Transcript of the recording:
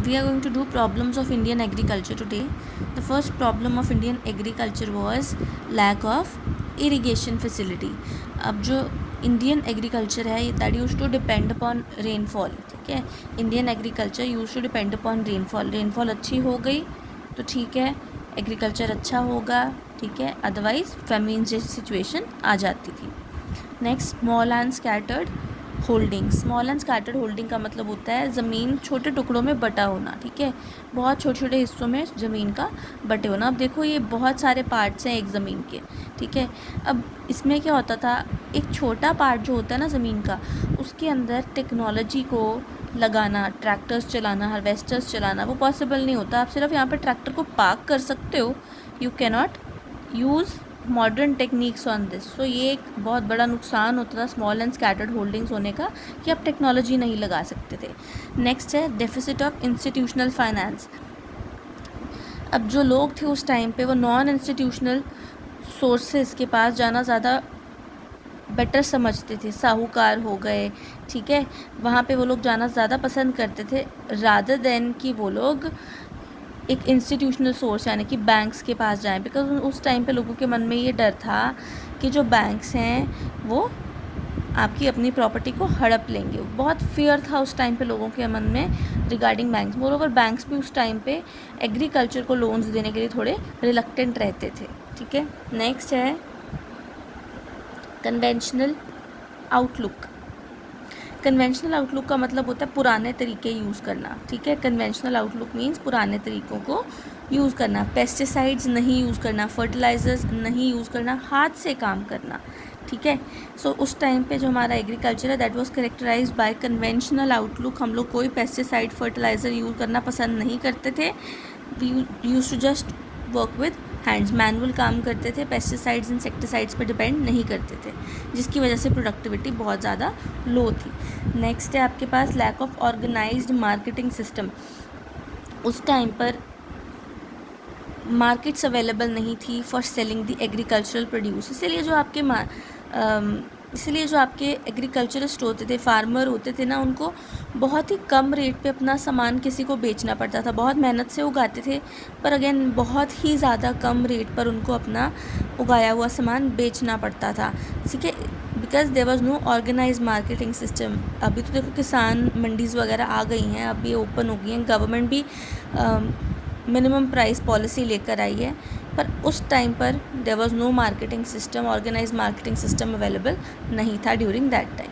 we are going to do problems of Indian agriculture today. The first problem of Indian agriculture was lack of irrigation facility. अब जो Indian agriculture है that use to depend upon rainfall. ठीक है, Indian agriculture use to depend upon rainfall. Rainfall अच्छी हो गई तो ठीक है, एग्रीकल्चर अच्छा होगा. ठीक है, अदरवाइज फेमिन जैसी सिचुएशन आ जाती थी. Next, small and scattered holding. Small and scattered holding का मतलब होता है ज़मीन छोटे टुकड़ों में बटा होना. ठीक है, बहुत छोटे छोटे हिस्सों में ज़मीन का बटे होना. अब देखो ये बहुत सारे पार्ट्स हैं एक ज़मीन के. ठीक है, अब इसमें क्या होता था, एक छोटा पार्ट जो होता है ना ज़मीन का, उसके अंदर टेक्नोलॉजी को लगाना, ट्रैक्टर्स चलाना, हार्वेस्टर्स चलाना, वो पॉसिबल नहीं होता. आप सिर्फ यहाँ पर ट्रैक्टर को पार्क कर सकते हो. You can not use modern techniques on this. So ये एक बहुत बड़ा नुकसान होता था स्मॉल एंड स्कैटर्ड होल्डिंग्स होने का, कि आप टेक्नोलॉजी नहीं लगा सकते थे. नेक्स्ट है डेफिसिट ऑफ इंस्टीट्यूशनल फाइनेंस. अब जो लोग थे उस टाइम पे वो नॉन इंस्टीट्यूशनल सोर्सेज के पास जाना ज़्यादा बेटर समझते थे. साहूकार हो गए, ठीक है, वहाँ पे वो लोग जाना ज़्यादा पसंद करते थे रादर देन कि वो लोग एक इंस्टीट्यूशनल सोर्स यानी कि बैंक्स के पास जाएं. बिकॉज उस टाइम पे लोगों के मन में ये डर था कि जो बैंक्स हैं वो आपकी अपनी प्रॉपर्टी को हड़प लेंगे. बहुत फियर था उस टाइम पे लोगों के मन में रिगार्डिंग बैंक्स. मोरओवर बैंक्स भी उस टाइम पे एग्रीकल्चर को लोन्स देने के लिए थोड़े रिलक्टेंट रहते थे. ठीक है, नेक्स्ट है कन्वेंशनल आउटलुक. कन्वेंशनल आउटलुक का मतलब होता है पुराने तरीके यूज़ करना. ठीक है, कन्वेंशनल आउटलुक मीन्स पुराने तरीक़ों को यूज़ करना. पेस्टिसाइड्स नहीं यूज़ करना, फर्टिलाइज़र्स नहीं यूज़ करना, हाथ से काम करना. ठीक है, सो उस टाइम पे जो हमारा एग्रीकल्चर है that was characterised by conventional outlook. हम लोग कोई पेस्टिसाइड फर्टिलाइज़र यूज़ करना पसंद नहीं करते थे. We use to just work with hands, manual काम करते थे. पेस्टिसाइड्स इंसेक्टिसाइड्स पर डिपेंड नहीं करते थे, जिसकी वजह से प्रोडक्टिविटी बहुत ज़्यादा लो थी. नेक्स्ट है आपके पास lack of organised marketing system. उस टाइम पर मार्केट्स अवेलेबल नहीं थी for selling the agricultural produce. इसीलिए जो आपके एग्रीकल्चरिस्ट होते थे, फार्मर होते थे ना, उनको बहुत ही कम रेट पे अपना सामान किसी को बेचना पड़ता था. बहुत मेहनत से उगाते थे पर अगेन बहुत ही ज़्यादा कम रेट पर उनको अपना उगाया हुआ सामान बेचना पड़ता था. ठीक है, because there was no organised marketing system. अभी तो देखो किसान मंडीज़ वगैरह आ गई हैं, अभी ओपन हो गई हैं, गवर्नमेंट भी मिनिमम प्राइस पॉलिसी लेकर आई है. पर उस टाइम पर there was no marketing system, organised marketing system available नहीं था ड्यूरिंग दैट टाइम.